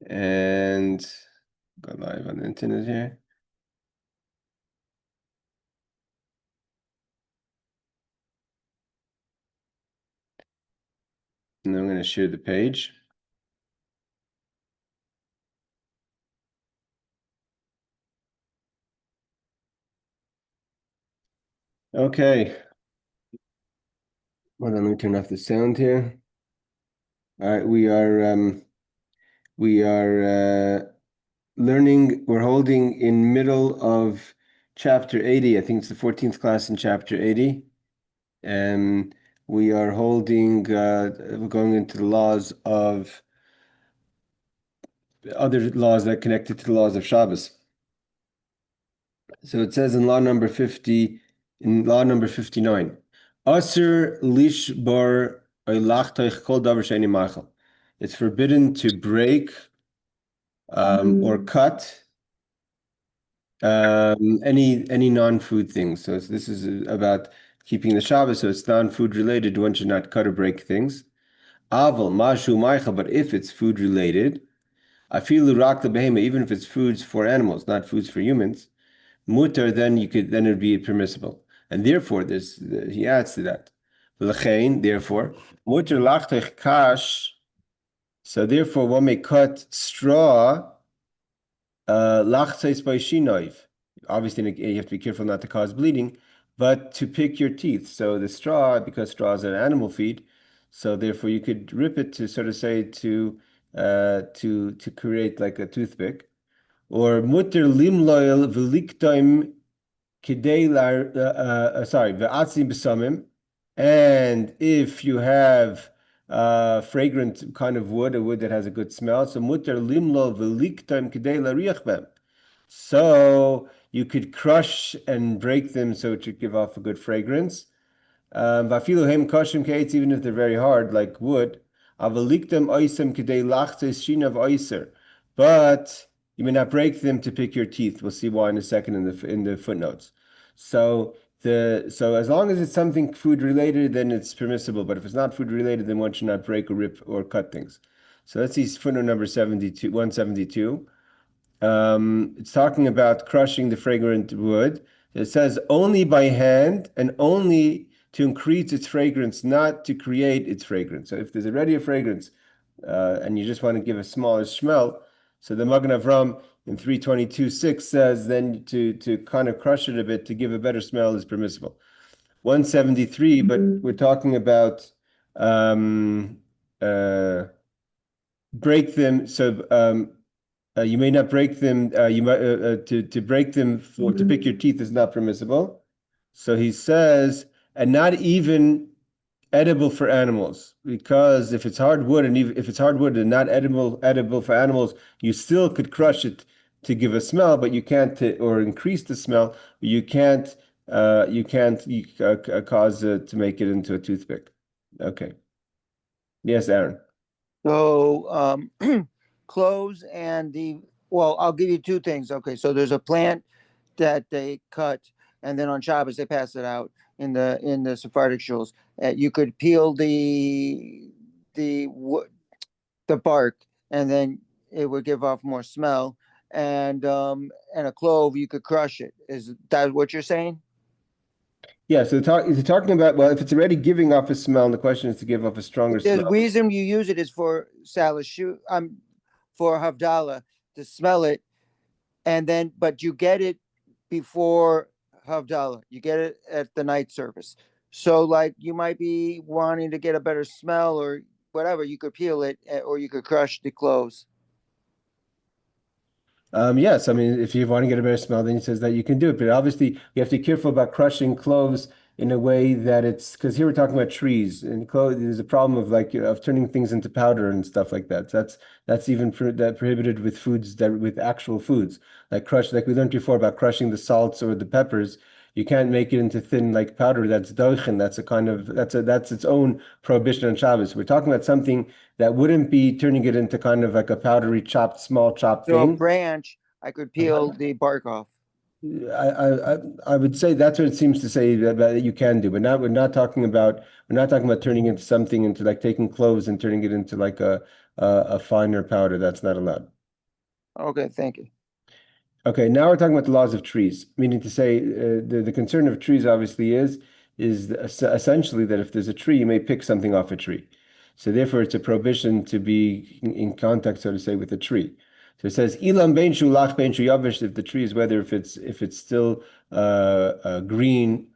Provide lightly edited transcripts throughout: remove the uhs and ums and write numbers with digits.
and go live on the internet here. And I'm going to share the page. Okay. Hold on, let me turn off the sound here. All right, we are learning. We're holding in middle of chapter 80. I think it's the 14th class in chapter 80. And we are holding, we're going into the laws of other laws that are connected to the laws of Shabbos. So it says in law number 50, in law number 59, Asr lishbar oilachtoich kol davar she'eni machal. It's forbidden to break or cut any non-food things. So this is about keeping the Shabbos, so it's non-food related. One should not cut or break things. Aval mashu maicha, but if it's food related, afilu rak lebehema, even if it's foods for animals, not foods for humans, mutar, then it would be permissible. And therefore, he adds to that. L'chein, therefore, mutar lachtech kash. So therefore, one may cut straw. Lachtzais by shinoiv. Obviously, you have to be careful not to cause bleeding, but to pick your teeth. So the straw, because straw is an animal feed, so therefore you could rip it to sort of say to create like a toothpick, or mutter limloil veliktaim kidei sorry ve'atzim besamim, and if you have fragrant kind of wood, a wood that has a good smell, so mutter limlo veliktaim kidei lariach bem. So you could crush and break them so it should give off a good fragrance. Vafilu kashim kates, even if they're very hard, like wood. Avaliktam oisem kidei lachtes shinav oiser. But you may not break them to pick your teeth. We'll see why in a second in the footnotes. So as long as it's something food related, then it's permissible. But if it's not food related, then one should not break or rip or cut things. So let's see footnote number 172. It's talking about crushing the fragrant wood. It says only by hand and only to increase its fragrance, not to create its fragrance. So if there's already a fragrance and you just want to give a smaller smell, so the Magen Avram in 322.6 says then to kind of crush it a bit to give a better smell is permissible. 173, but we're talking about break them. So you may not break them. You might to break them to pick your teeth is not permissible. So he says, and not even edible for animals, because if it's hardwood and not edible for animals, you still could crush it to give a smell, but you can't or increase the smell. But you can't cause to make it into a toothpick. Okay. Yes, Aaron. So cloves and I'll give you two things. Okay, so there's a plant that they cut, and then on Shabbos they pass it out in the Sephardic shuls. You could peel the bark, and then it would give off more smell. And a clove, you could crush it. Is that what you're saying? Yeah, so is talking about, well, if it's already giving off a smell, and the question is to give off a stronger smell. The reason you use it is for for Havdalah, to smell it, and then, but you get it before Havdalah. You get it at the night service. So like you might be wanting to get a better smell or whatever, you could peel it or you could crush the cloves. Yes, I mean, if you want to get a better smell, then he says that you can do it. But obviously, you have to be careful about crushing cloves in a way that it's, because here we're talking about trees, and there's a problem of turning things into powder and stuff like that. So that's even prohibited with foods with actual foods, like we learned before about crushing the salts or the peppers. You can't make it into thin like powder. That's doichen. That's its own prohibition on Shabbos. We're talking about something that wouldn't be turning it into kind of like a powdery small chopped So thing. a branch, I could peel the bark off. I would say that's what it seems to say that you can do, but not we're not talking about turning into something into like taking cloves and turning it into like a finer powder. That's not allowed. Okay, thank you. Okay, now we're talking about the laws of trees, meaning to say the concern of trees obviously is essentially that if there's a tree, you may pick something off a tree. So therefore, it's a prohibition to be in contact, so to say, with a tree. So it says ilam bein shu lach bein shu yavesh, if the tree is whether if it's still green,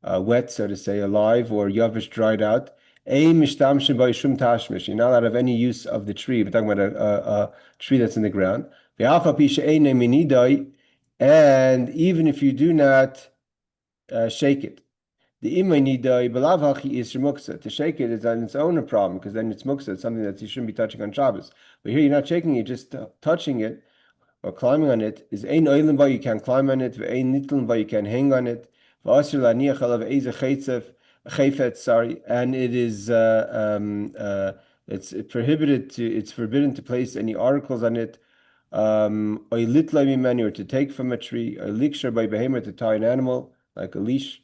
wet, so to say, alive, or yavesh dried out. Ein mishtamshin by shum tashmish. You're not allowed to have any use of the tree. We're talking about a tree that's in the ground. And even if you do not shake it, the imanidai belavhachi is shemuksa. To shake it is on its own a problem because then it's muksa. It's something that you shouldn't be touching on Shabbos. But here you're not shaking it, just touching it or climbing on it is ein oilim ba, you can climb on it, ve'ein nitlim ba, you can hang on it, v'asir laniach alav eize chayfet, sorry, and it is it's prohibited to, it's forbidden to place any articles on it, or to take from a tree, or likshar by behemoth, to tie an animal like a leash,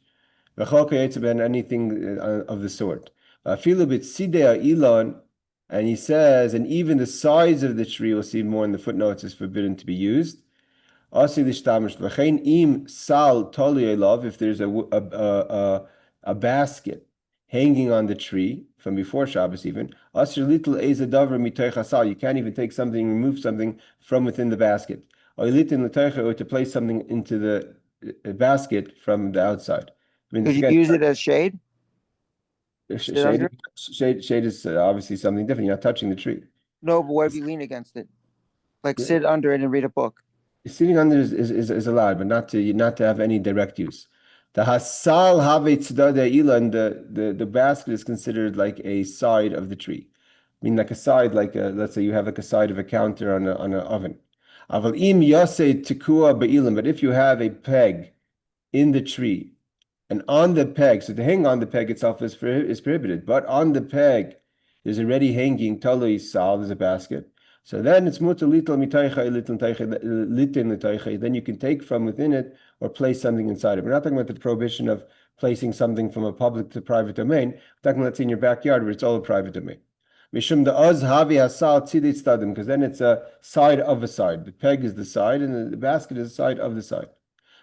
and anything of the sort. And he says, and even the size of the tree, we'll see more in the footnotes, is forbidden to be used. If there's a basket hanging on the tree from before Shabbos even, you can't even take something, remove something from within the basket. Or to place something into the basket from the outside. I mean, Could this you again, use it as shade? Sit under it? shade is obviously something different. You're not touching the tree. No, but what if you lean against it? Like sit under it and read a book. Sitting under is allowed, but not to have any direct use. The hasal have ila, and the basket is considered like a side of the tree. I mean, like a side, like let's say you have like a side of a counter on an oven. Aval im yase tikua be'ilim, but if you have a peg in the tree and on the peg, so to hang on the peg itself is prohibited, but on the peg there's already hanging talui sal, there's a basket. So then it's mutar little mitaycha litin l'taycha. Then you can take from within it or place something inside it. We're not talking about the prohibition of placing something from a public to private domain. We're talking about, let's say, in your backyard where it's all a private domain. Mishum the oz havi hasal tzidit stadim, because then it's a side of a side. The peg is the side, and the basket is the side of the side.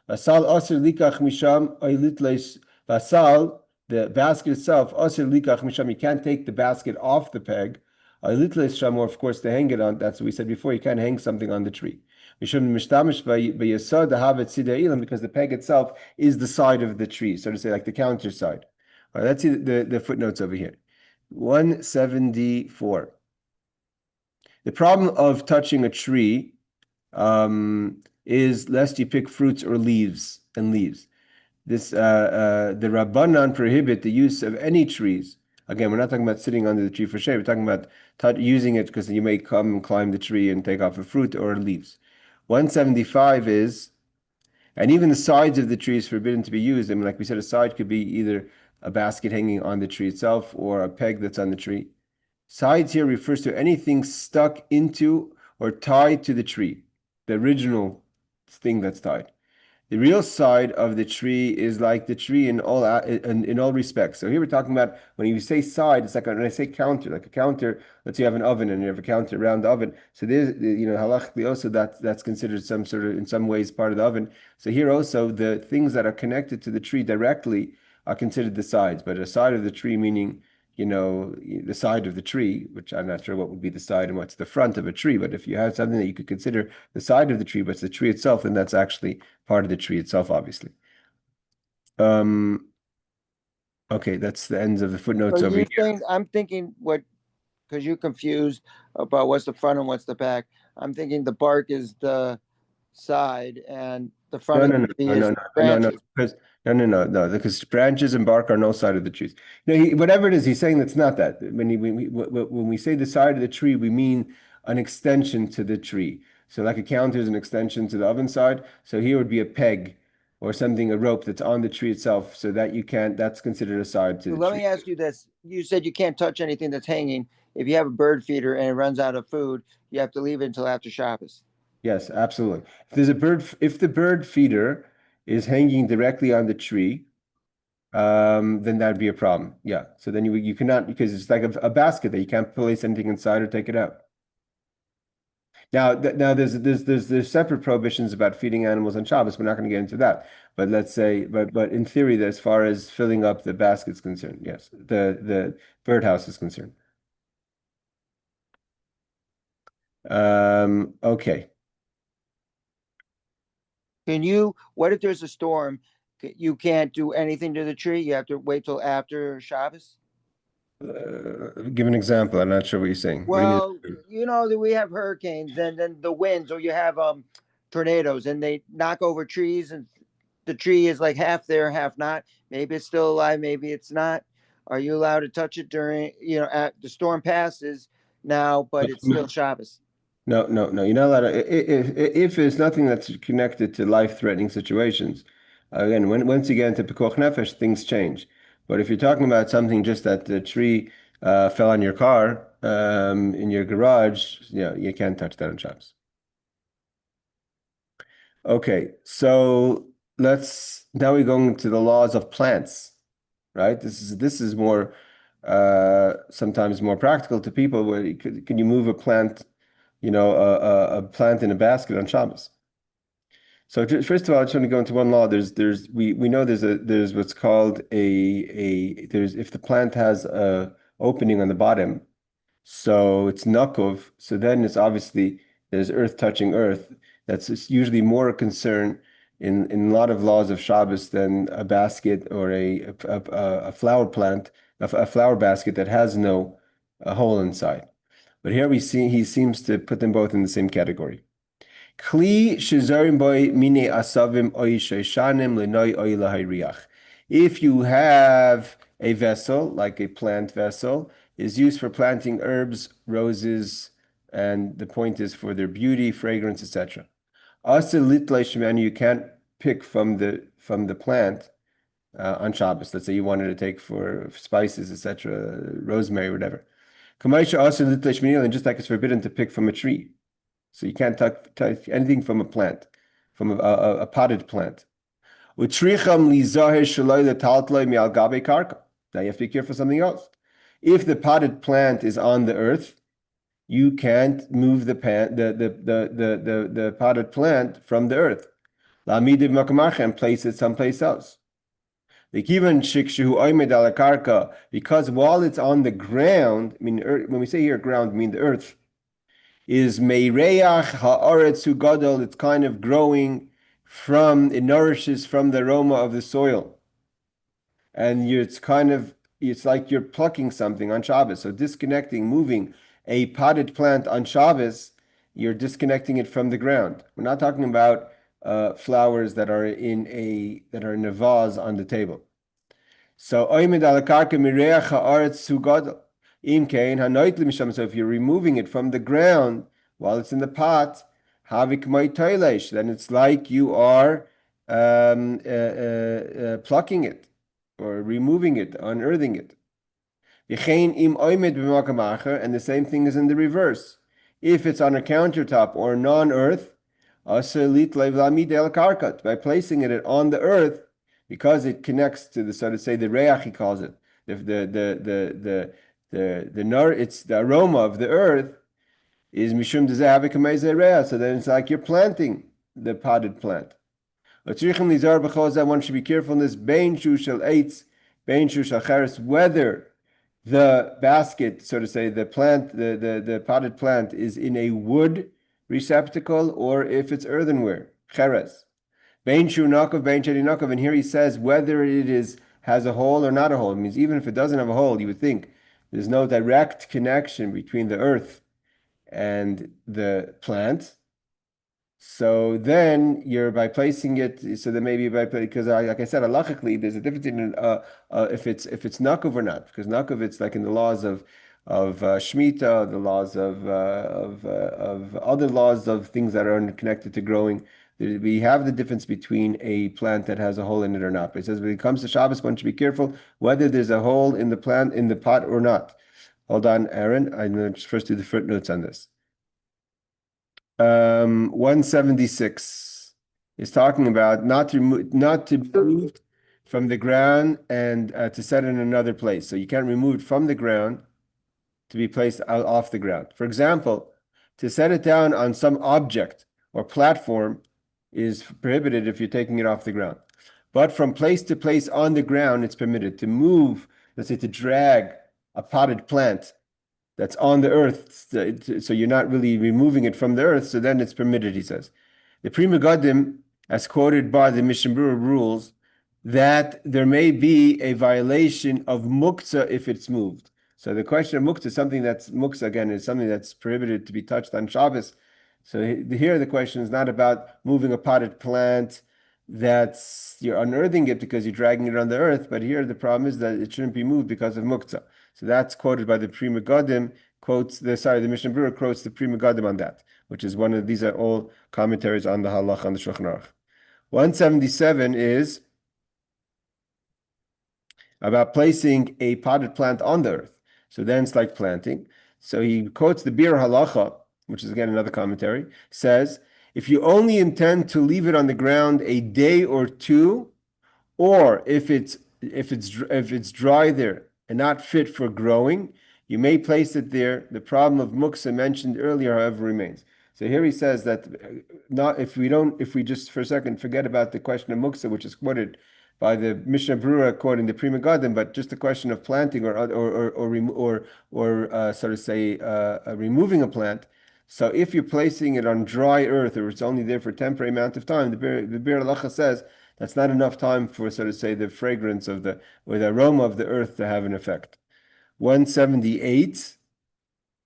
Vasal asir likach misham oilitles. Vasal, the basket itself, asir likach misham. You can't take the basket off the peg. Oilitles sham, or of course to hang it on. That's what we said before. You can't hang something on the tree. Mishum mishtamish b'yasad havet sideilim, because the peg itself is the side of the tree, so to say, like the counter side. All right, let's see the footnotes over here. 174. The problem of touching a tree is lest you pick fruits or leaves and leaves. This the Rabbanan prohibit the use of any trees. Again, we're not talking about sitting under the tree for shade. We're talking about using it because you may come and climb the tree and take off a fruit or leaves. 175 is, and even the sides of the tree is forbidden to be used. I mean, like we said, a side could be either a basket hanging on the tree itself or a peg that's on the tree. Sides here refers to anything stuck into or tied to the tree, the original thing that's tied. The real side of the tree is like the tree in all respects. So here we're talking about when you say side, it's like when I say counter, like a counter. Let's say you have an oven and you have a counter around the oven. So there's halachically also that's considered some sort of in some ways part of the oven. So here also the things that are connected to the tree directly are considered the sides. But a side of the tree meaning the side of the tree, which I'm not sure what would be the side and what's the front of a tree, but if you have something that you could consider the side of the tree, but it's the tree itself, then that's actually part of the tree itself, obviously. Okay, that's the ends of the footnotes So over you're here. saying I'm thinking what because you're confused about what's the front and what's the back. I'm thinking the bark is the side and the front No, of no, the no, tree no, is no, the no, no, no, branches. because no, because branches and bark are no side of the trees. Whatever it is, he's saying that's not that. When we say the side of the tree, we mean an extension to the tree. So like a counter is an extension to the oven side. So here would be a peg or something, a rope that's on the tree itself, so that you can't. That's considered a side to So the let tree. me ask you this. You said you can't touch anything that's hanging. If you have a bird feeder and it runs out of food, you have to leave it until after Shabbos. Yes, absolutely. If the bird feeder is hanging directly on the tree, then that'd be a problem. Yeah. So then you cannot, because it's like a basket that you can't place anything inside or take it out. Now there's separate prohibitions about feeding animals on Shabbos. We're not going to get into that. But let's say, but in theory, as far as filling up the basket's concerned, yes, the birdhouse is concerned. Okay. What if there's a storm? You can't do anything to the tree. You have to wait till after Shabbos. Give an example. I'm not sure what you're saying. What do you Well, mean? you know that we have hurricanes and then the winds, or you have tornadoes, and they knock over trees, and the tree is like half there, half not. Maybe it's still alive, maybe it's not. Are you allowed to touch it during, at the storm passes now, but it's still Shabbos? No. You're not allowed to. If there's nothing that's connected to life-threatening situations, again, once you get into pikuach nefesh, things change. But if you're talking about something just that the tree fell on your car in your garage, you can't touch that on Shabbos. Okay, so now we're going to the laws of plants, right? This is more sometimes more practical to people. Where can you move a plant, a plant in a basket on Shabbos? So first of all, I just want to go into one law. We know there's what's called there's if the plant has a opening on the bottom, so it's nakov. So then it's obviously there's earth touching earth. That's usually more a concern in a lot of laws of Shabbos than a basket or a flower plant, a flower basket that has no hole inside. But here we see he seems to put them both in the same category. Kli shizarim boy mine asavim oy sheishanim lenoi oy lahayriach. If you have a vessel, like a plant vessel, is used for planting herbs, roses, and the point is for their beauty, fragrance, etc. Asa litla you can't pick from the plant on Shabbos. Let's say you wanted to take for spices, etc., rosemary, whatever. Kamaisha asa litla and just like it's forbidden to pick from a tree. So you can't touch anything from a plant, from a potted plant. Now you have to be careful for something else. If the potted plant is on the earth, you can't move the potted plant from the earth. And place it someplace else. Because while it's on the ground, I mean, when we say here ground, I mean the earth, is meireach haaretz gadol. It's kind of growing it nourishes from the aroma of the soil, and it's like you're plucking something on Shabbos. So moving a potted plant on Shabbos, you're disconnecting it from the ground. We're not talking about flowers that are in a vase on the table. So oimid ala karka mireach haaretz gadol. So if you're removing it from the ground while it's in the pot, then it's like you are plucking it or removing it, unearthing it. And the same thing is in the reverse. If it's on a countertop or non-earth, by placing it on the earth, because it connects to the, so to say, the reach, he calls it, it's the aroma of the earth is mishum dezehavik. So then it's like you're planting the potted plant. One should be careful in this whether the basket, so to say, the plant, the potted plant is in a wood receptacle or if it's earthenware. Cheres. And here he says whether has a hole or not a hole. It means even if it doesn't have a hole, you would think there's no direct connection between the earth and the plant. So then you're by placing it. So then maybe because like I said, halachically, there's a difference in if it's nakov or not. Because nakov, it's like in the laws of shmita, the laws of other laws of things that are connected to growing. We have the difference between a plant that has a hole in it or not. But it says when it comes to Shabbos, one should be careful whether there's a hole in the plant, in the pot or not. Hold on, Aaron. I'm going to first do the footnotes on this. 176. is talking about not to move from the ground and to set it in another place. So you can't remove it from the ground to be placed out off the ground. For example, to set it down on some object or platform is prohibited if you're taking it off the ground. But from place to place on the ground, it's permitted to move, let's say to drag a potted plant that's on the earth, so you're not really removing it from the earth, so then it's permitted, he says. The Pri Megadim, as quoted by the Mishnah Berurah, rules that there may be a violation of muktzah if it's moved. So the question of muktzah, something that's muktzah again, is something that's prohibited to be touched on Shabbos. So here the question is not about moving a potted plant that's you're unearthing it because you're dragging it on the earth, but here the problem is that it shouldn't be moved because of muktzah. So that's quoted by the Pri Megadim, the Mishnah Berurah quotes the Pri Megadim on that, which is one of these are all commentaries on the Halach on the Shulchan Aruch. 177 is about placing a potted plant on the earth. So then it's like planting. So he quotes the Bir Halacha, which is again another commentary, says, if you only intend to leave it on the ground a day or two, or if it's dry there and not fit for growing, you may place it there. The problem of muksa mentioned earlier, however, remains. So here he says that not if we just for a second forget about the question of muksa, which is quoted by the Mishnah Berurah quoting the Pri Megadim, but just the question of planting or sort of say removing a plant. So if you're placing it on dry earth or it's only there for a temporary amount of time, the Bir Halacha says that's not enough time for, so to say, the fragrance of the aroma of the earth to have an effect. 178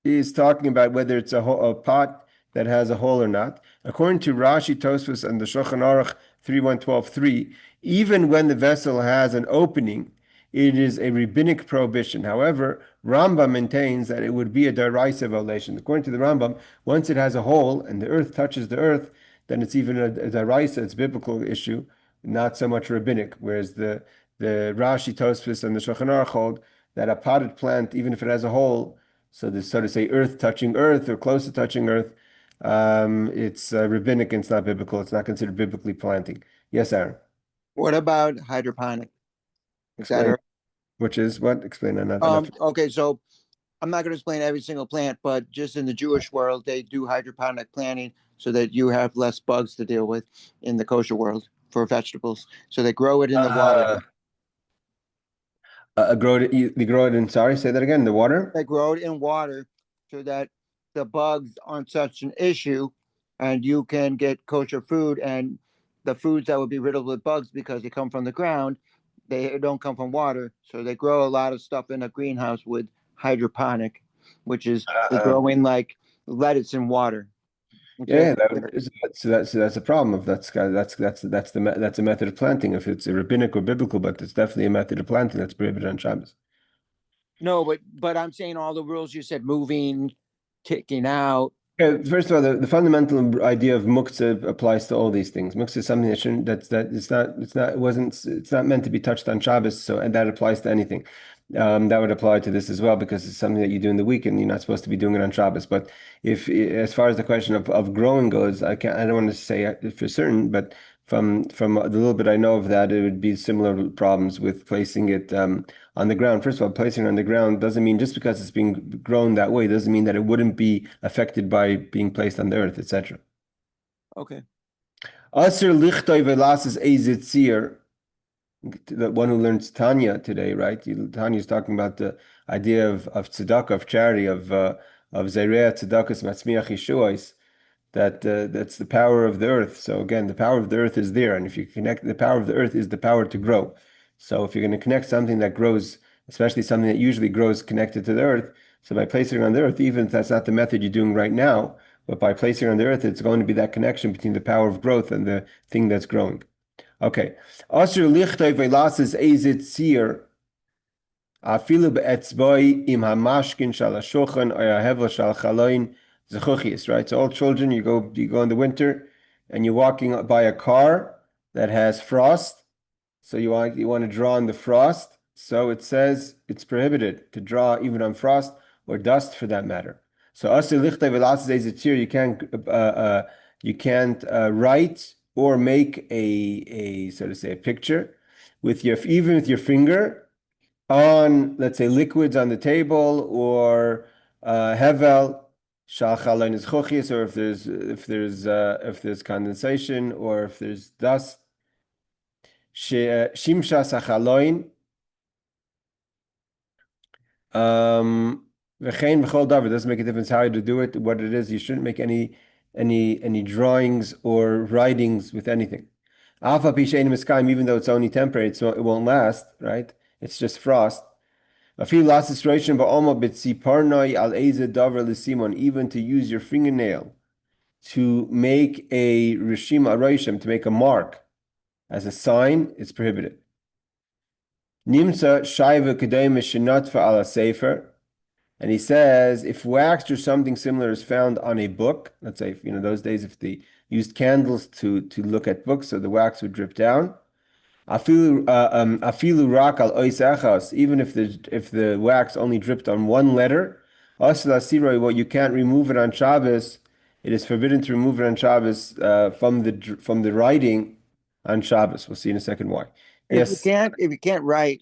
is talking about whether it's a pot that has a hole or not. According to Rashi, Tosfos, and the Shulchan Aruch 3.1.12.3, even when the vessel has an opening, it is a rabbinic prohibition. However, Rambam maintains that it would be a deraisa violation. According to the Rambam, once it has a hole and the earth touches the earth, then it's even a deraisa, it's a biblical issue, not so much rabbinic. Whereas the Rashi, Tosfos, and the Shulchan Aruch hold that a potted plant, even if it has a hole, so this, so to say, earth touching earth or close to touching earth, it's rabbinic and it's not biblical. It's not considered biblically planting. Yes, Aaron. What about hydroponic? Is that Explain. Which is what? Explain that. Okay, so I'm not going to explain every single plant, but just in the Jewish world, they do hydroponic planting so that you have less bugs to deal with in the kosher world for vegetables. So they grow it in the water. They grow it in, sorry, say that again, the water? They grow it in water so that the bugs aren't such an issue and you can get kosher food, and the foods that would be riddled with bugs because they come from the ground, they don't come from water. So they grow a lot of stuff in a greenhouse with hydroponic, which is growing like lettuce in water. Yeah, so that's a problem. If that's a method of planting. If it's a rabbinic or biblical, but it's definitely a method of planting that's prohibited on Shabbos. No, but I'm saying all the rules you said, moving, kicking out. Okay, first of all, the fundamental idea of muktzah applies to all these things. Muktzah is something that shouldn't, it's not meant to be touched on Shabbos, so and that applies to anything. That would apply to this as well because it's something that you do in the week and you're not supposed to be doing it on Shabbos. But if, as far as the question of growing goes, I don't want to say for certain, but from the little bit I know of that, it would be similar problems with placing it on the ground. First of all, placing it on the ground doesn't mean just because it's being grown that way doesn't mean that it wouldn't be affected by being placed on the earth, etc. Okay. Asir lichtoi velasas ezitzir. The one who learns Tanya today, right? Tanya is talking about the idea of tzedakah, of charity, of zereah tzedakahs matzmiach yeshuos. That's the power of the earth. So again, the power of the earth is there, and if you connect, the power of the earth is the power to grow. So if you're going to connect something that grows, especially something that usually grows connected to the earth, so by placing it on the earth, even if that's not the method you're doing right now, but by placing it on the earth, it's going to be that connection between the power of growth and the thing that's growing. Okay. Asher lichtoi velasas ezit sir. Afilu be'etzboi im hamashkin shal hashulchan or hahevel shal chaloin zechuchias, right? So all children, you go in the winter and you're walking by a car that has frost. So you want to draw on the frost. So it says it's prohibited to draw even on frost or dust for that matter. So asher lichtoi velasas ezit sir, you can't write or make a so to say a picture with your even with your finger on, let's say, liquids on the table or hevel shachalain is chochis, or if there's condensation or if there's dust shimsha sachaloin v'chein v'chol davar. It doesn't make a difference how you do it, what it is. You shouldn't make any drawings or writings with anything. Alpha pishein miskayim, even though it's only temporary, it won't last, right? It's just frost. Even to use your fingernail to make a rishima roishim, to make a mark as a sign, it's prohibited. Nimsa shaiva kedem shenatfa ala sefer, and he says if wax or something similar is found on a book, let's say those days if they used candles to look at books, so the wax would drip down. Afilu rak al ois echas, even if the wax only dripped on one letter, what you can't remove it on Shabbos. It is forbidden to remove it on Shabbos from the writing on Shabbos. We'll see in a second why. Yes. If you can't write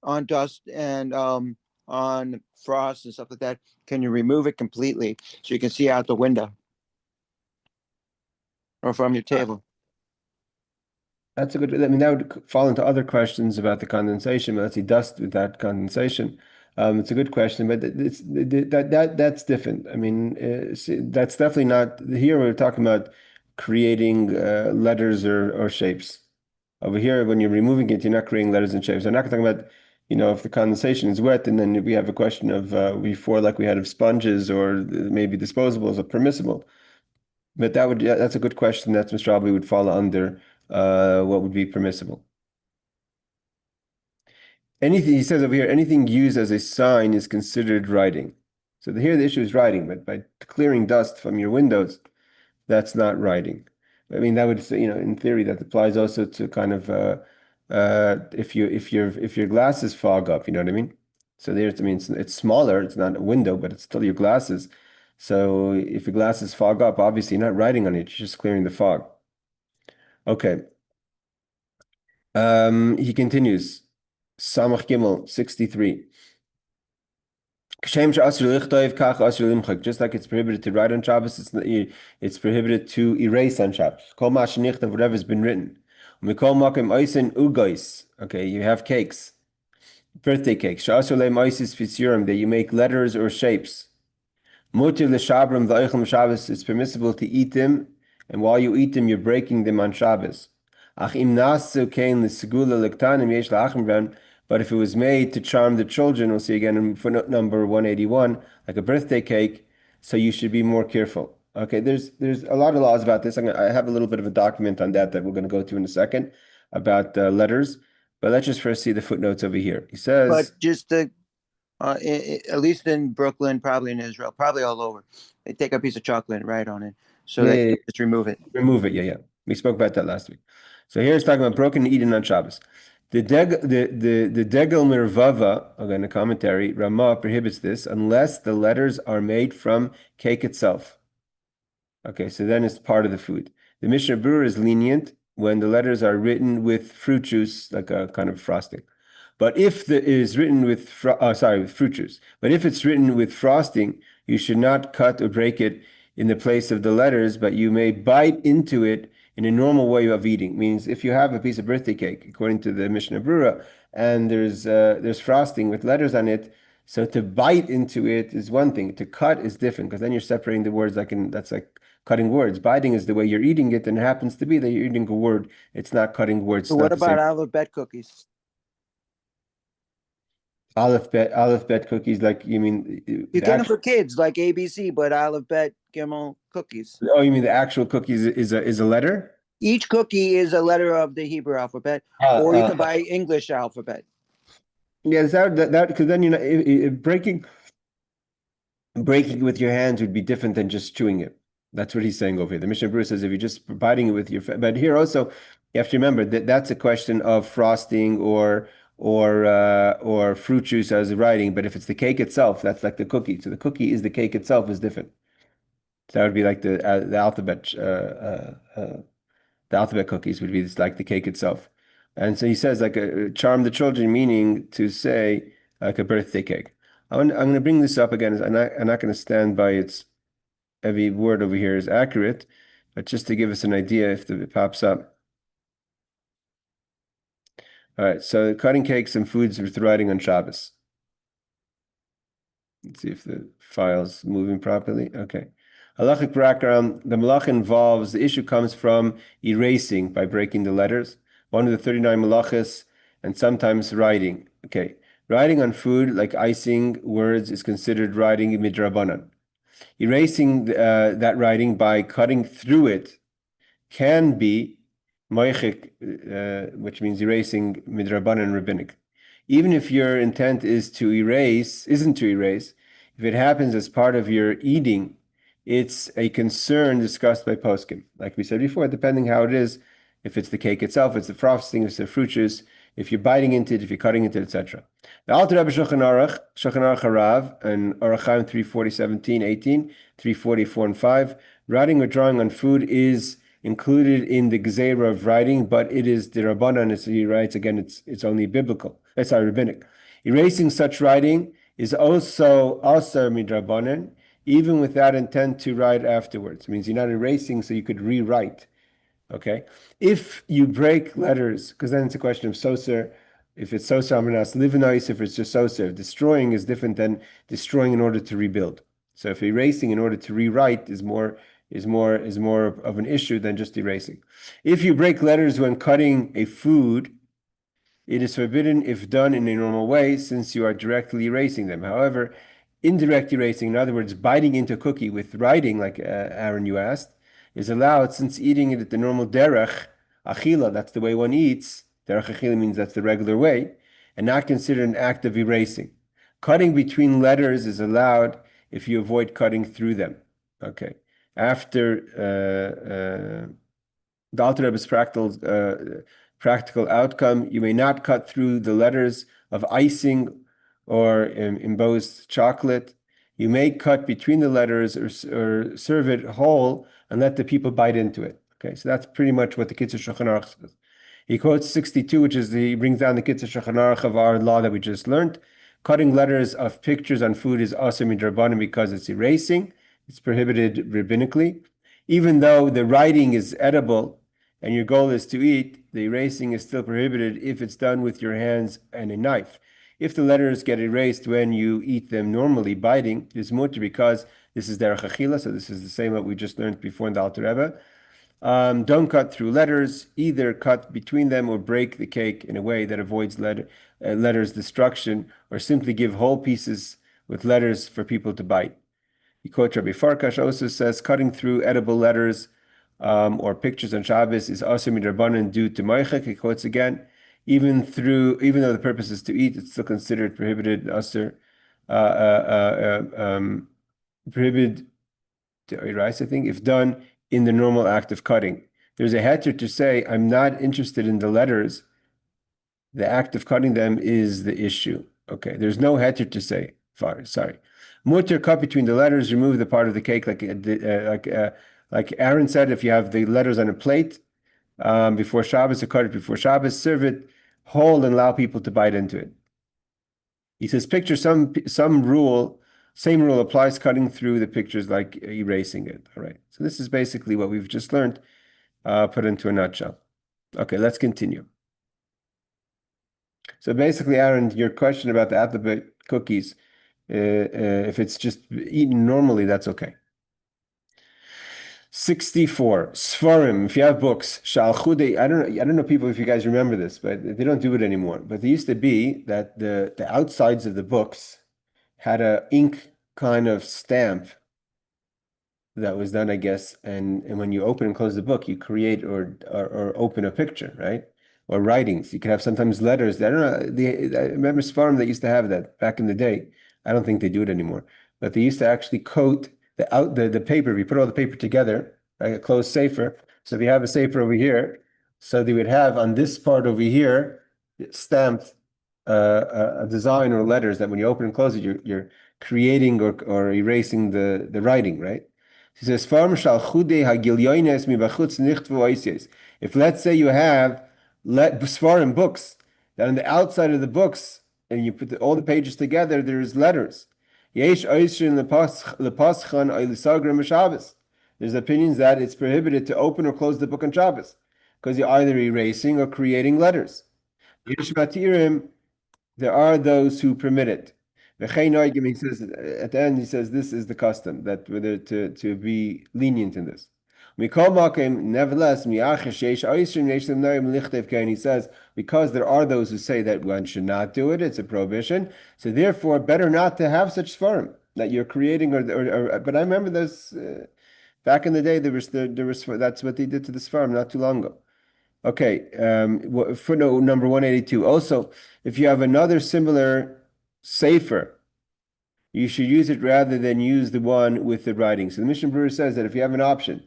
on dust and on frost and stuff like that, can you remove it completely so you can see out the window or from your table? That's a good. I mean, that would fall into other questions about the condensation. But let's see, dust without condensation. It's a good question, but that's different. I mean, that's definitely not here. We're talking about creating letters or shapes. Over here, when you're removing it, you're not creating letters and shapes. I'm not talking about, if the condensation is wet, and then we have a question of before, like we had of sponges or maybe disposables are permissible. But that's a good question. That Mr. Albee would fall under what would be permissible. Anything, he says over here, anything used as a sign is considered writing. So here the issue is writing, but by clearing dust from your windows, that's not writing. I mean, that would say, in theory, that applies also to kind of if your glasses fog up, you know what I mean? So there's, I mean, it's smaller, it's not a window, but it's still your glasses. So if your glasses fog up, obviously you're not writing on it, you're just clearing the fog. Okay. He continues. Samach Gimel 63. Just like it's prohibited to write on Shabbos, it's prohibited to erase on Shabbos. Whatever's been written. Okay, you have cakes, birthday cakes. That you make letters or shapes. It's permissible to eat them, and while you eat them, you're breaking them on Shabbos. But if it was made to charm the children, we'll see again in footnote number 181, like a birthday cake, so you should be more careful. Okay, there's a lot of laws about this. I have a little bit of a document on that we're going to go to in a second about letters, but let's just first see the footnotes over here. He says, but just at least in Brooklyn, probably in Israel, probably all over, they take a piece of chocolate and write on it, so they can just remove it. Remove it, yeah. We spoke about that last week. So here it's talking about broken and eaten on Shabbos. The Degel Mervava, again, a commentary, Ramah prohibits this unless the letters are made from cake itself. Okay, so then it's part of the food. The Mishnah Berurah is lenient when the letters are written with fruit juice, like a kind of frosting. But if it is written with fruit juice. But if it's written with frosting, you should not cut or break it in the place of the letters, but you may bite into it in a normal way of eating. Means if you have a piece of birthday cake, according to the Mishnah Berurah, and there's frosting with letters on it, so to bite into it is one thing. To cut is different because then you're separating the words that's like cutting words. Biting is the way you're eating it, and it happens to be that you're eating a word. It's not cutting words. So what about alphabet cookies? Aleph-bet cookies, like you mean You get them for kids, like ABC, but alphabet Gimel cookies. Oh, you mean the actual cookies is a letter? Each cookie is a letter of the Hebrew alphabet, or you can buy English alphabet. Yeah, that because then breaking with your hands would be different than just chewing it. That's what he's saying over here. The Mishnah Berurah says if you're just biting it with your, but here also you have to remember that that's a question of frosting or fruit juice as writing. But if it's the cake itself, that's like the cookie. So the cookie is the cake itself is different. So that would be like the alphabet The alphabet cookies would be like the cake itself. And so he says like charm the children, meaning to say like a birthday cake. I'm going to bring this up again. I'm not going to stand by its every word over here is accurate, but just to give us an idea if it pops up. All right, so cutting cakes and foods with writing on Shabbos. Let's see if the file's moving properly. Okay. Halachic background, the malach involves, the issue comes from erasing by breaking the letters, one of the 39 malachas, and sometimes writing. Okay. Writing on food, like icing words, is considered writing midrabanan. Erasing that writing by cutting through it can be moichik, which means erasing midrabanan rabbinic. Even if your intent isn't to erase, if it happens as part of your eating, it's a concern discussed by poskim. Like we said before, depending how it is, if it's the cake itself, it's the frosting, if it's the fruit juice, if you're biting into it, if you're cutting into it, etc. The Alter Rebbe Shulchan Aruch Harav, and Aruch Chaim 340, 17, 18, 344 and 5, writing or drawing on food is included in the Gezerah of writing, but it is the Rabbanan, as he writes again, it's only biblical. That's our rabbinic. Erasing such writing is also midrabanan, even without intent to write afterwards. It means you're not erasing so you could rewrite. Okay? If you break letters, because then it's a question of soser. If it's soser, amenas livenois, if it's just soser. Destroying is different than destroying in order to rebuild. So if erasing in order to rewrite is more of an issue than just erasing. If you break letters when cutting a food, it is forbidden if done in a normal way, since you are directly erasing them. However, indirect erasing, in other words, biting into a cookie with writing, like Aaron, you asked, is allowed, since eating it at the normal derech, achila, that's the way one eats. Derech achila means that's the regular way, and not considered an act of erasing. Cutting between letters is allowed if you avoid cutting through them. Okay. After the Alter Rebbe's practical outcome, you may not cut through the letters of icing or embossed chocolate. You may cut between the letters or serve it whole and let the people bite into it. Okay, so that's pretty much what the Kitzur Shulchan Aruch says. He quotes 62, he brings down the Kitzur Shulchan Aruch of our law that we just learned. Cutting letters of pictures on food is also midrabanan because it's erasing. It's prohibited rabbinically. Even though the writing is edible and your goal is to eat, the erasing is still prohibited if it's done with your hands and a knife. If the letters get erased when you eat them normally, biting, it is mutter because this is derech achila, so this is the same what we just learned before in the Alter Rebbe. Don't cut through letters, either cut between them or break the cake in a way that avoids letters destruction, or simply give whole pieces with letters for people to bite. He quotes Rabbi Farkash also says, cutting through edible letters or pictures on Shabbos is also midrabanan due to moichek. He quotes again, even though the purpose is to eat, it's still considered prohibited, prohibited to erase, I think, if done in the normal act of cutting. There's a heter to say, I'm not interested in the letters. The act of cutting them is the issue. Okay, there's no heter to say. Sorry. Mutter, cut between the letters, remove the part of the cake, like Aaron said, if you have the letters on a plate before Shabbos, or cut it before Shabbos, serve it whole and allow people to bite into it. He says, picture same rule applies cutting through the pictures like erasing it. All right. So this is basically what we've just learned, put into a nutshell. Okay, let's continue. So basically, Aaron, your question about the alphabet cookies, if it's just eaten normally, that's okay. 64. Sfarim, if you have books, I don't know people if you guys remember this, but they don't do it anymore. But there used to be that the outsides of the books had a ink kind of stamp that was done, I guess, and when you open and close the book, you create or open a picture, right? Or writings. You could have sometimes letters. I don't know. I remember Sfarim that used to have that back in the day. I don't think they do it anymore. But they used to actually coat the paper. We put all the paper together, like a closed safer. So if you have a safer over here, so they would have on this part over here stamped a design or letters that when you open and close it, you're creating or erasing the writing, right? He says, "Farm shal chude hagilyones mi bachutz nichtvu oisies." If let's say you have svarim books that on the outside of the books, and you put all the pages together, there's letters. Yesh oishin lepaschan oilisagram Shabbos. There's opinions that it's prohibited to open or close the book on Shabbos because you're either erasing or creating letters. Yesh matirim, there are those who permit it. He says at the end, he says this is the custom that whether to be lenient in this. Nevertheless, he says because there are those who say that one should not do it, it's a prohibition. So therefore, better not to have such svarim that you're creating. But I remember this back in the day. There was that's what they did to the svarim not too long ago. Okay, footnote number 182. Also, if you have another similar sefer, you should use it rather than use the one with the writing. So the Mishnah Berurah says that if you have an option,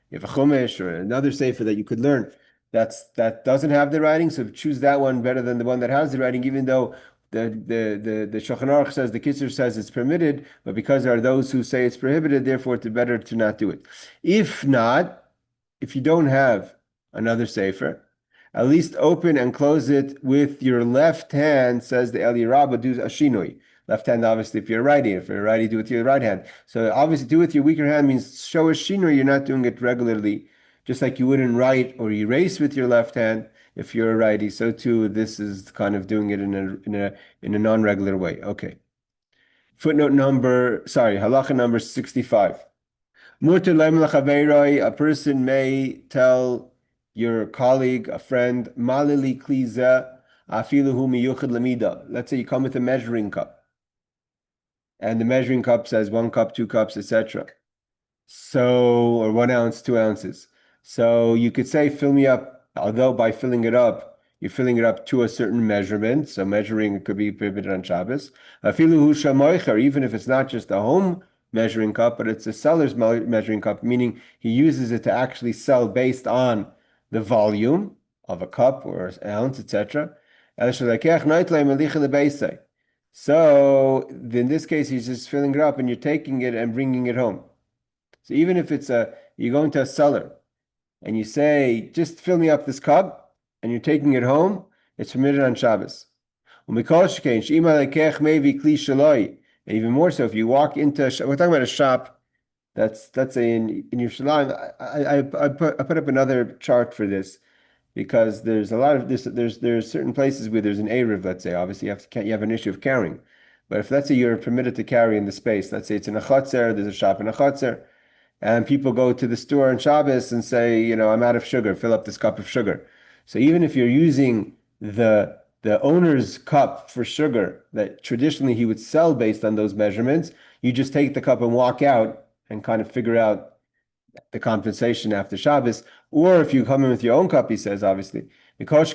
you have a chumash or another sefer that you could learn that doesn't have the writing, so choose that one better than the one that has the writing, even though the Shulchan Aruch says, the Kitzur says it's permitted, but because there are those who say it's prohibited, therefore it's better to not do it. If not, if you don't have another sefer, at least open and close it with your left hand, says the Eli Rabbah, do a shinui. Left hand, obviously, if you're righty. If you're righty, do it with your right hand. So obviously, do it with your weaker hand means show a shinui. You're not doing it regularly, just like you wouldn't write or erase with your left hand if you're a righty. So too, this is kind of doing it in a non-regular way. Okay. Halacha number 65. A person may tell your colleague, a friend, malili kliza afiluhu miyuchad lamida. Let's say you come with a measuring cup, and the measuring cup says 1 cup, 2 cups, etc. So, or 1 ounce, 2 ounces. So you could say, fill me up, although by filling it up, you're filling it up to a certain measurement. So measuring could be prohibited on Shabbos. Afiluhu shamoicher, even if it's not just a home measuring cup, but it's a seller's measuring cup, meaning he uses it to actually sell based on the volume of a cup or an ounce, etc. So in this case, he's just filling it up and you're taking it and bringing it home. So even if you're going to a cellar and you say, just fill me up this cup and you're taking it home, it's permitted on Shabbos. And even more so, if you walk into, we're talking about a shop that's, let's say in Yerushalayim. I put up another chart for this because there's a lot of this. There's certain places where there's an Erev, let's say. Obviously, you have an issue of carrying. But if let's say you're permitted to carry in the space, let's say it's in a chotzer, there's a shop in a chotzer, and people go to the store on Shabbos and say, I'm out of sugar, fill up this cup of sugar. So even if you're using the owner's cup for sugar that traditionally he would sell based on those measurements, you just take the cup and walk out and kind of figure out the compensation after Shabbos. Or if you come in with your own cup, he says, obviously, fill this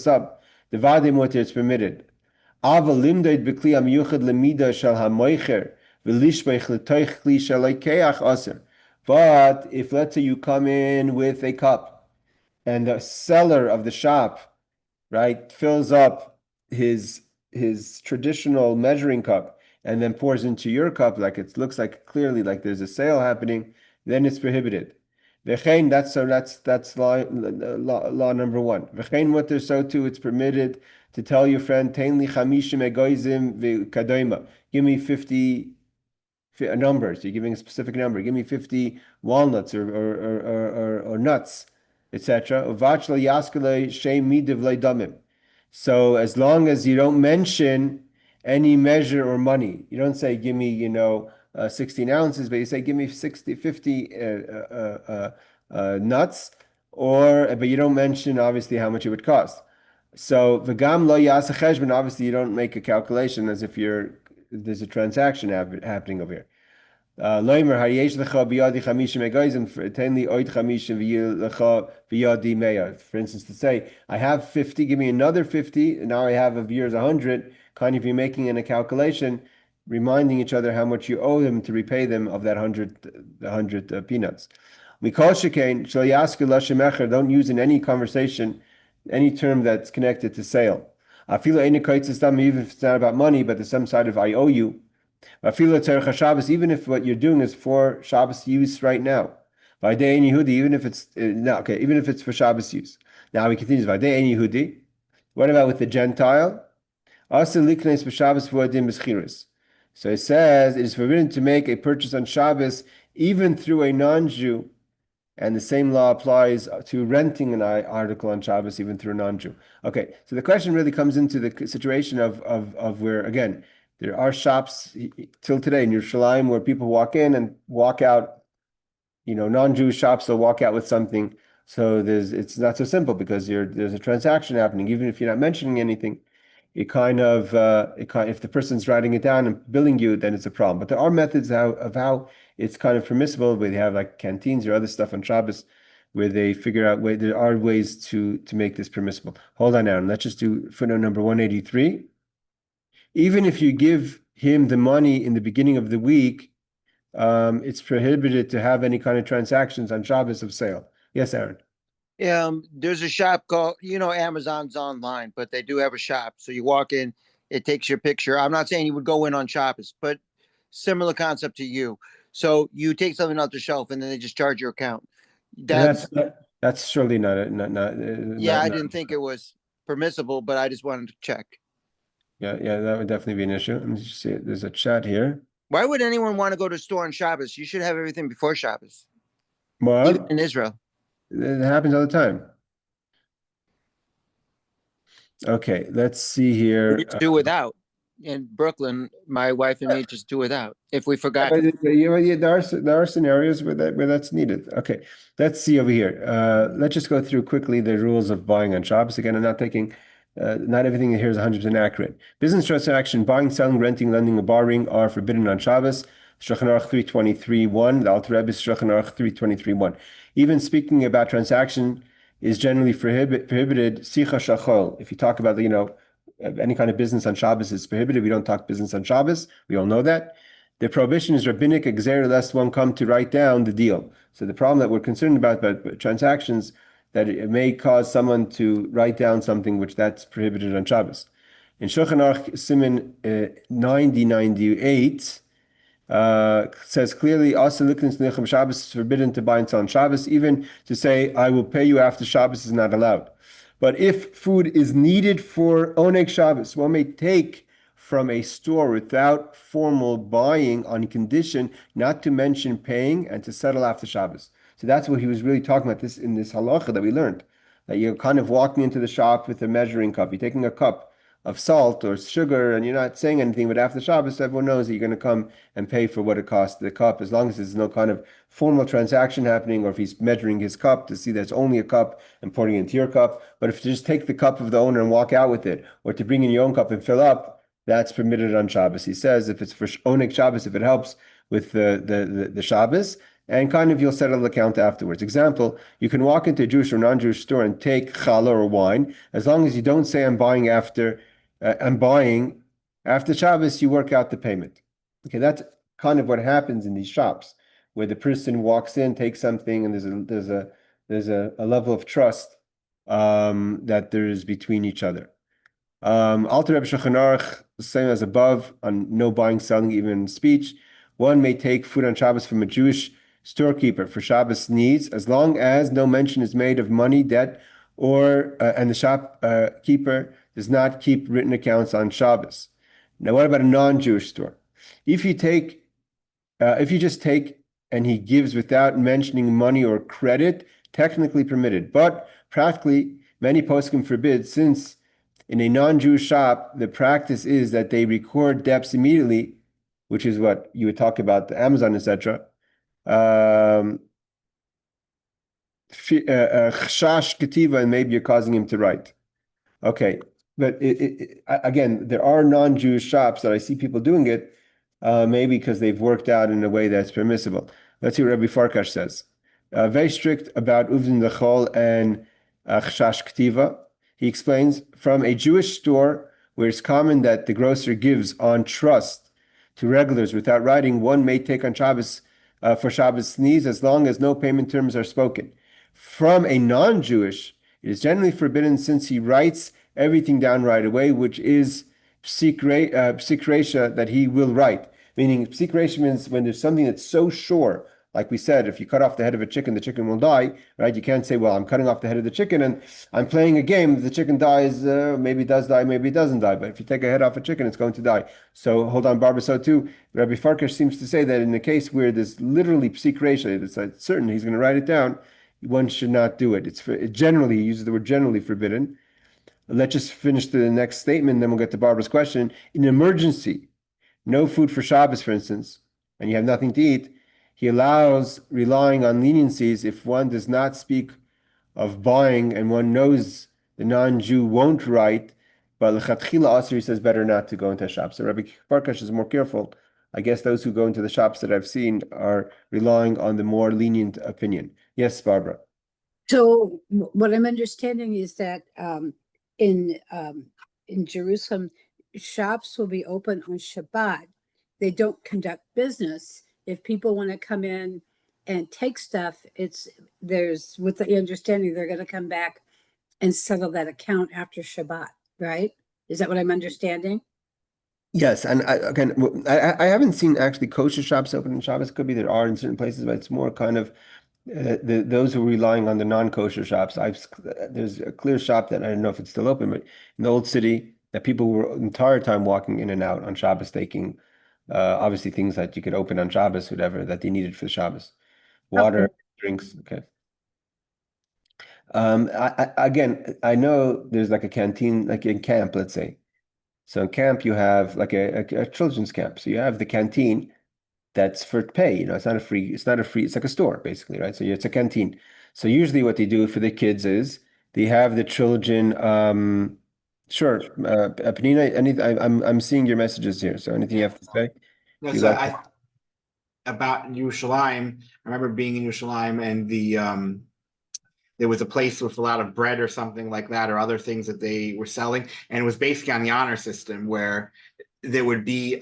up. The vadim water it's permitted. But if let's say you come in with a cup and the seller of the shop, right, fills up his traditional measuring cup and then pours into your cup, like it looks like clearly like there's a sale happening, then it's prohibited. V'chein, that's law number 1. V'chein mutter, so too it's permitted to tell your friend, Tein li chamishim egoizim v'kadoima. Give me 50 numbers. You're giving a specific number. Give me 50 walnuts or nuts, etc. So as long as you don't mention any measure or money, you don't say, give me, 16 ounces, but you say, give me 50 nuts, but you don't mention obviously how much it would cost. So v'gam lo yasa cheshbon, obviously you don't make a calculation as if there's a transaction happening over here. Loimer hayesh lecha biyadi chamishim egoizim ten li oid chamishim lecha biyadi meya. For instance, to say, I have 50, give me another 50, and now I have of yours 100. Kind of, you're making in a calculation, reminding each other how much you owe them to repay them of that 100 peanuts. Mikol shekain shel yasku lashem. Don't use in any conversation any term that's connected to sale. Even if it's not about money, but there's some side of I owe you. Even if what you're doing is for Shabbos use right now. Vaydein Yehudi, even if it's no, okay, even if it's for Shabbos use. Now he continues, Vaydein Yehudi. What about with the Gentile? Also liknes b'Shabbos v'odim b'schiris. So it says it is forbidden to make a purchase on Shabbos even through a non-Jew. And the same law applies to renting an article on Shabbos even through a non-Jew. Okay, so the question really comes into the situation of where, again, there are shops till today in Yerushalayim where people walk in and walk out, non-Jewish shops, they'll walk out with something. So it's not so simple because there's a transaction happening, even if you're not mentioning anything. If the person's writing it down and billing you, then it's a problem. But there are methods of how it's kind of permissible, where they have like canteens or other stuff on Shabbos, where they figure out there are ways to make this permissible. Hold on now, and let's just do footnote number 183. Even if you give him the money in the beginning of the week, it's prohibited to have any kind of transactions on Shabbos of sale. Yes, Aaron. There's a shop called, Amazon's online, but they do have a shop. So you walk in, it takes your picture. I'm not saying you would go in on Shabbos, but similar concept to you. So you take something off the shelf and then they just charge your account. That's surely not yeah, I didn't think it was permissible, but I just wanted to check. Yeah, that would definitely be an issue. Let me just see. There's a chat here. Why would anyone want to go to a store on Shabbos? You should have everything before Shabbos. What? Even in Israel. It happens all the time. Okay, let's see here. We just do without. In Brooklyn, my wife and me just do without if we forgot. There are scenarios where that's needed. Okay, let's see over here. Let's just go through quickly the rules of buying on Shabbos. Again, I'm not taking, not everything here is 100% accurate. Business transaction, buying, selling, renting, lending, or borrowing are forbidden on Shabbos. Shulchan Aruch 323.1, the Alter Rebbe Shulchan Aruch 323.1. Even speaking about transaction is generally prohibited. Sicha shachol. If you talk about any kind of business on Shabbos is prohibited. We don't talk business on Shabbos. We all know that. The prohibition is rabbinic exer, lest one come to write down the deal. So the problem that we're concerned about transactions, that it may cause someone to write down something which that's prohibited on Shabbos. In Shulchan Aruch Siman 9098, says clearly, also Shabbos is forbidden to buy and sell on Shabbos. Even to say, I will pay you after Shabbos is not allowed. But if food is needed for Oneg Shabbos, one may take from a store without formal buying on condition not to mention paying and to settle after Shabbos. So that's what he was really talking about in this halacha that we learned. That you're kind of walking into the shop with a measuring cup. You're taking a cup of salt or sugar and you're not saying anything, but after Shabbos, everyone knows that you're going to come and pay for what it costs the cup, as long as there's no kind of formal transaction happening, or if he's measuring his cup to see that it's only a cup and pouring it into your cup. But if you just take the cup of the owner and walk out with it, or to bring in your own cup and fill up, that's permitted on Shabbos. He says if it's for Oneg Shabbos, if it helps with the Shabbos, and kind of you'll settle the account afterwards. Example, you can walk into a Jewish or non-Jewish store and take challah or wine, as long as you don't say I'm buying after Shabbos, you work out the payment. Okay, that's kind of what happens in these shops, where the person walks in, takes something, and there's a level of trust that there is between each other. Alter Rebbe Shulchan Aruch, the same as above, on no buying, selling, even speech. One may take food on Shabbos from a Jewish storekeeper for Shabbos needs, as long as no mention is made of money, debt, and the shopkeeper does not keep written accounts on Shabbos. Now, what about a non-Jewish store? If you just take and he gives without mentioning money or credit, technically permitted, but practically many poskim forbid, since in a non-Jewish shop, the practice is that they record debts immediately, which is what you would talk about the Amazon, etc. Chash ketiva, and maybe you're causing him to write. Okay, but again, there are non-Jewish shops that I see people doing it, maybe because they've worked out in a way that's permissible. Let's see what Rabbi Farkash says. Very strict about uvdin lechol and chash ketiva. He explains, from a Jewish store where it's common that the grocer gives on trust to regulars without writing, one may take on Shabbos for Shabbos needs as long as no payment terms are spoken. From a non-Jewish, it is generally forbidden since he writes everything down right away, which is psik resha that he will write. Meaning, psik reisha means when there's something that's so sure. Like we said, if you cut off the head of a chicken, the chicken will die, right? You can't say, well, I'm cutting off the head of the chicken and I'm playing a game. The chicken dies, maybe it does die, maybe it doesn't die. But if you take a head off a chicken, it's going to die. So hold on, Barbara. So too, Rabbi Farkash seems to say that in the case where there's literally psik reisha, it's like certain he's going to write it down, one should not do it. It generally, he uses the word generally forbidden. Let's just finish the next statement, then we'll get to Barbara's question. In emergency, no food for Shabbos, for instance, and you have nothing to eat, he allows relying on leniencies if one does not speak of buying and one knows the non-Jew won't write, but l'chatchila asr, he says better not to go into a shop. So Rabbi Farkash is more careful. I guess those who go into the shops that I've seen are relying on the more lenient opinion. Yes, Barbara. So what I'm understanding is that in Jerusalem, shops will be open on Shabbat. They don't conduct business. If people want to come in and take stuff, there's with the understanding they're going to come back and settle that account after Shabbat, right? Is that what I'm understanding? Yes, and I haven't seen actually kosher shops open in Shabbos. Could be there are in certain places, but it's more kind of those who are relying on the non-kosher shops. There's a clear shop that I don't know if it's still open, but in the old city that people were the entire time walking in and out on Shabbos, taking obviously things that you could open on Shabbos, whatever that they needed for the Shabbos, water, Okay. drinks. Okay. Again, I know there's like a canteen, like in camp, let's say. So in camp, you have like a children's camp. So you have the canteen that's for pay. It's like a store basically, right? So it's a canteen. So usually what they do for the kids is they have the children. Sure, Panina. I'm seeing your messages here. So anything you Yeah. have to say? No, You so like? about Yerushalayim, I remember being in Yerushalayim and there was a place with a lot of bread or something like that, or other things that they were selling, and it was basically on the honor system where there would be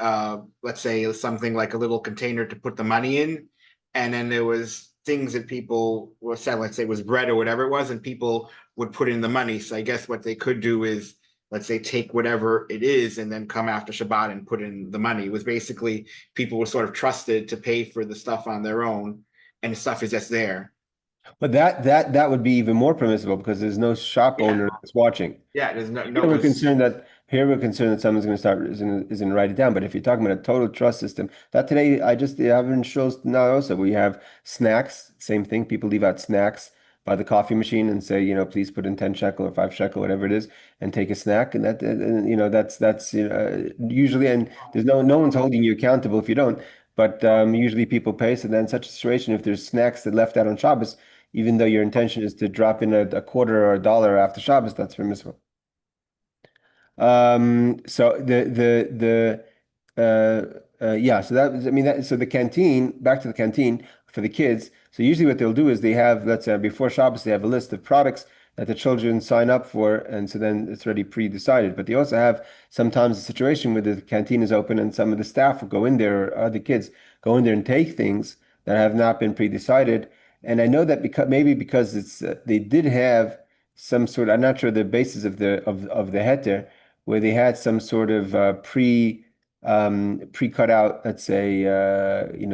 let's say something like a little container to put the money in, and then there was things that people were selling, let's say it was bread or whatever it was, and people would put in the money. So I guess what they could do is, let's say, take whatever it is and then come after Shabbat and put in the money. It was basically people were sort of trusted to pay for the stuff on their own, and the stuff is just there. But that would be even more permissible because there's no shop Yeah, owner that's watching. yeah. There's no, Here no, it we're was, concerned that someone's going to start is gonna write it down. But if you're talking about a total trust system, that today I just have in shows now also we have snacks, same thing. People leave out snacks by the coffee machine and say, please put in 10 shekel or 5 shekel, whatever it is, and take a snack. And that's usually, and there's no one's holding you accountable if you don't. But usually people pay. So then in such a situation, if there's snacks that left out on Shabbos, even though your intention is to drop in a quarter or a dollar after Shabbos, that's permissible. So yeah, so that I mean that so the canteen, back to the canteen for the kids. So usually what they'll do is they have, let's say before Shabbos, they have a list of products that the children sign up for, and so then it's already pre-decided. But they also have sometimes a situation where the canteen is open and some of the staff will go in there, or other kids go in there and take things that have not been pre-decided. And I know that because it's they did have some sort, I'm not sure the basis of the heter, where they had some sort of pre-cut out, let's say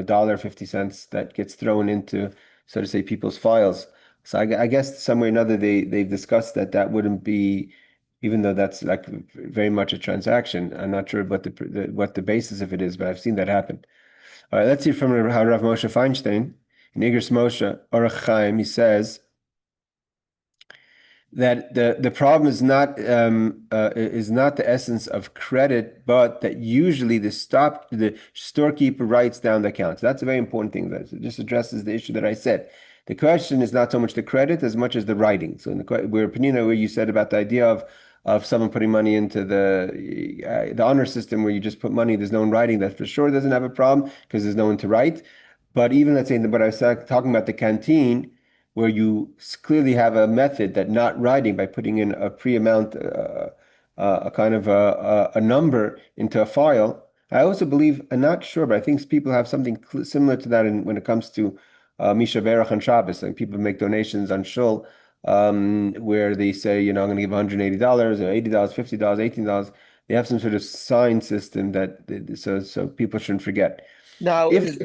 dollar 50 cents that gets thrown into, so to say, people's files. So I guess some way or another they've discussed that wouldn't be, even though that's like very much a transaction. I'm not sure what the basis of it is, but I've seen that happen. All right, let's see from how Rav Moshe Feinstein in Igros Moshe Orach Chaim, he says that the problem is not the essence of credit, but that usually the storekeeper writes down the account. So that's a very important thing. That it just addresses the issue that I said. The question is not so much the credit as much as the writing. So where Panina, where you said about the idea of someone putting money into the honor system where you just put money, there's no one writing, that for sure doesn't have a problem because there's no one to write. But even let's say what I was talking about the canteen, where you clearly have a method that not writing by putting in a pre-amount, a kind of a number into a file. I also believe, I'm not sure, but I think people have something similar to that when it comes to Misha Berach and Shabbos, and people make donations on Shul, where they say, I'm going to give $180 or $80, $50, $18. They have some sort of sign system so people shouldn't forget. Now, If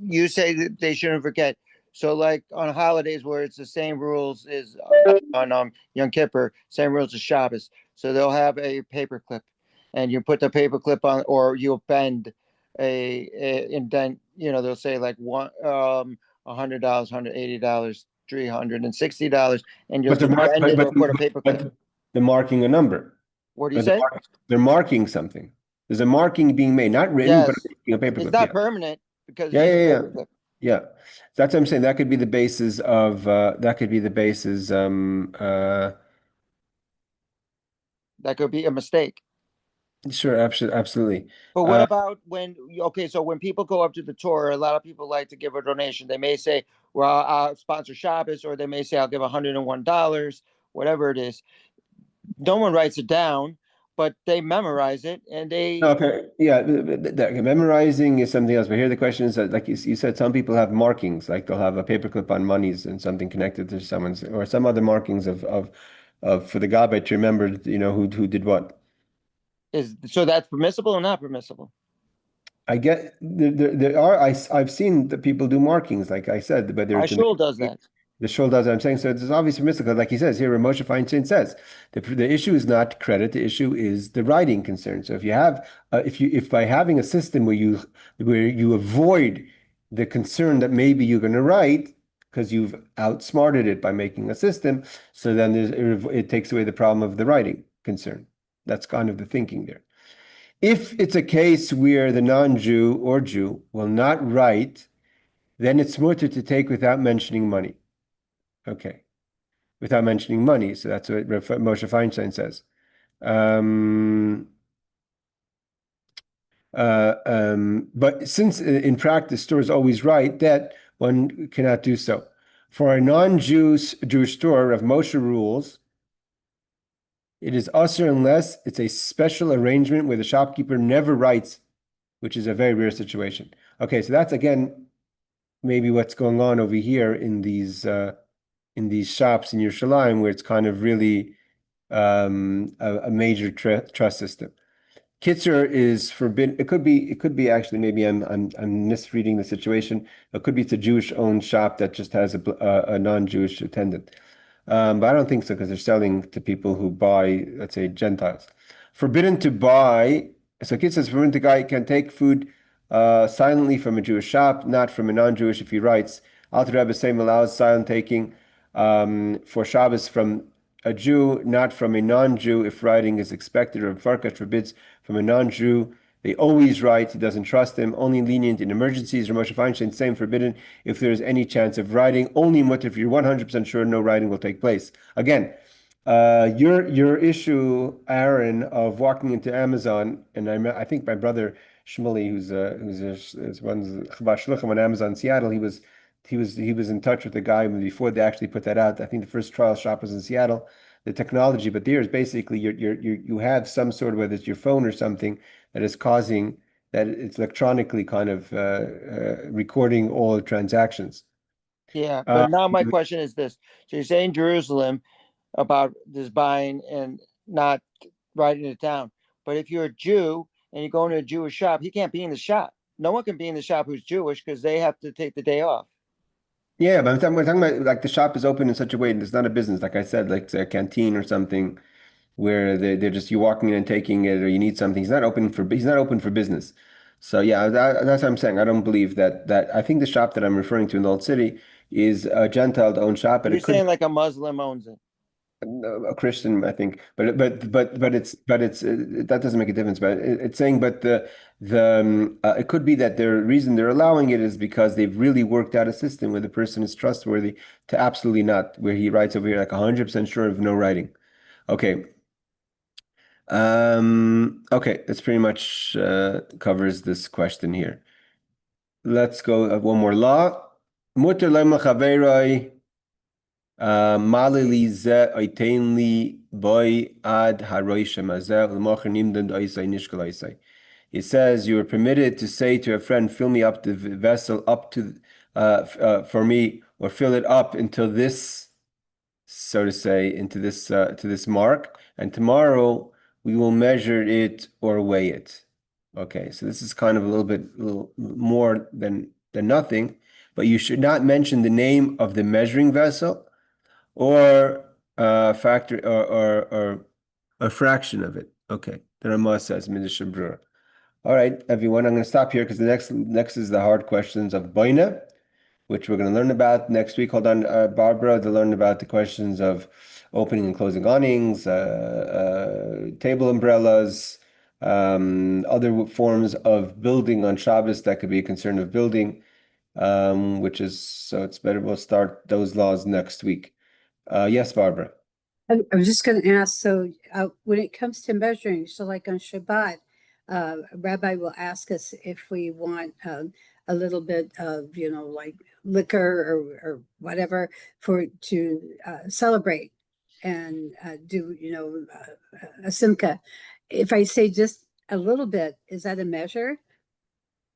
you say that they shouldn't forget. So, like on holidays where it's the same rules as on Yom Kippur, same rules as Shabbos. So they'll have a paperclip, and you put the paperclip on, or you'll bend a indent. They'll say like $100, $180, $360, and you'll but just bend it or put a paperclip. but they're marking a number. What do you say? They're marking something. There's a marking being made, not written, but Yes, a paperclip. it's not permanent because Yeah, it's just yeah, a yeah. paperclip. Yeah. That's what I'm saying. That could be the basis of that could be the basis That could be a mistake. sure, absolutely. But what about so when people go up to the Torah, a lot of people like to give a donation. They may say, well, I'll sponsor Shabbos, or they may say, I'll give $101, whatever it is. No one writes it down, but they memorize it and they. Okay, yeah, memorizing is something else. But here the question is that, like you said, some people have markings, like they'll have a paperclip on monies and something connected to someone's, or some other markings of for the garbage to remember, who did what. So that's permissible or not permissible? I get there are I've seen that people do markings, like I said, whether Our it's in shul does that. the shul does. I'm saying so. It's obviously mystical, like he says here. Moshe Feinstein says the issue is not credit. The issue is the writing concern. So if you have if by having a system where you avoid the concern that maybe you're going to write because you've outsmarted it by making a system, so then it takes away the problem of the writing concern. That's kind of the thinking there. If it's a case where the non-Jew or Jew will not write, then it's mutter to take without mentioning money. Okay, without mentioning money. So that's what Moshe Feinstein says. But since in practice stores always write that, one cannot do so. For a non-Jewish store, Rav Moshe rules, it is usher unless it's a special arrangement where the shopkeeper never writes, which is a very rare situation. Okay, so that's again maybe what's going on over here in these shops in Yerushalayim, where it's kind of really a major trust system. Kitzur is forbidden. It could be actually, maybe I'm misreading the situation. It could be it's a Jewish-owned shop that just has a non-Jewish attendant. But I don't think so, because they're selling to people who buy, let's say, Gentiles. Forbidden to buy. So Kitzur says forbidden to guy can take food silently from a Jewish shop, not from a non-Jewish. If he writes, Alter Rebbe same allows silent taking for Shabbos from a Jew, not from a non-Jew, if writing is expected, or Farkash forbids from a non-Jew. They always write. He doesn't trust them. Only lenient in emergencies. Moshe Feinstein, same forbidden if there is any chance of writing. Only mutter if you're 100% sure no writing will take place. Again, your issue, Aaron, of walking into Amazon, and I think my brother Shmuley, who's one Shulchan on Amazon in Seattle, he was in touch with the guy before they actually put that out. I think the first trial shop was in Seattle. The technology, but there is basically you have some sort of, whether it's your phone or something, that is causing that it's electronically kind of recording all the transactions. Yeah, Uh, but now my question is this. So you're saying Jerusalem about this buying and not writing it down. But if you're a Jew and you go into a Jewish shop, he can't be in the shop. No one can be in the shop who's Jewish because they have to take the day off. Yeah, but we're talking about, like, the shop is open in such a way that it's not a business, like I said, like a canteen or something, where they're just you walking in and taking it, or you need something. He's not open for business. So yeah, that's what I'm saying. I don't believe that. I think the shop that I'm referring to in the Old City is a Gentile-owned shop, but You're it could saying like a Muslim owns it. a Christian, I think, but it's that doesn't make a difference. But it's saying, but it could be that the reason they're allowing it is because they've really worked out a system where the person is trustworthy to absolutely not, where he writes over here like 100% sure of no writing. Okay. Okay, that's pretty much covers this question here. Let's go one more law. Mutter lema chaveroi. Malili ze oitain li boy ad haroisha mazeh l'mocher nimdan d'oisai nishkal oisai. It says you are permitted to say to a friend, fill me up the vessel up to for me, or fill it up until this, so to say, into this to this mark, and tomorrow we will measure it or weigh it. Okay, so this is kind of a little more than nothing, but you should not mention the name of the measuring vessel or factor or a fraction of it. Okay, the Ramah says Midrash Brura. All right, everyone, I'm going to stop here because the next is the hard questions of Boina, which we're going to learn about next week. Hold on, Barbara, to learn about the questions of opening and closing awnings, table umbrellas, other forms of building on Shabbos that could be a concern of building, which is, so it's better we'll start those laws next week. Yes, Barbara. I was just going to ask, so when it comes to measuring, so like on Shabbat, Rabbi will ask us if we want a little bit of, like liquor or whatever to celebrate and do, a simcha. If I say just a little bit, is that a measure?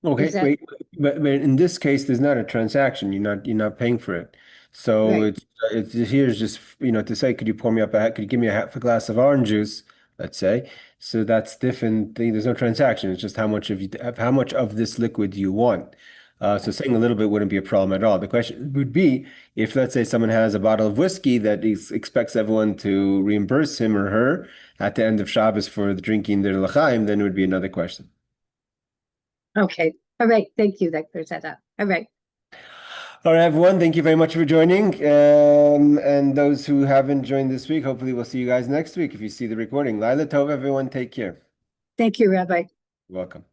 Okay, Is that wait, but in this case, there's not a transaction. You're not paying for it. So right? it's here's just to say, could you pour me up could you give me half a glass of orange juice, let's say. So that's different thing. There's no transaction. It's just how much of this liquid you want. So saying a little bit wouldn't be a problem at all. The question would be if, let's say, someone has a bottle of whiskey that he expects everyone to reimburse him or her at the end of Shabbos for drinking their l'chaim, then it would be another question. Okay. All right. Thank you. That clears that up. All right. All right, everyone. Thank you very much for joining. And those who haven't joined this week, hopefully we'll see you guys next week if you see the recording. Laila Tov, everyone. Take care. Thank you, Rabbi. You're welcome.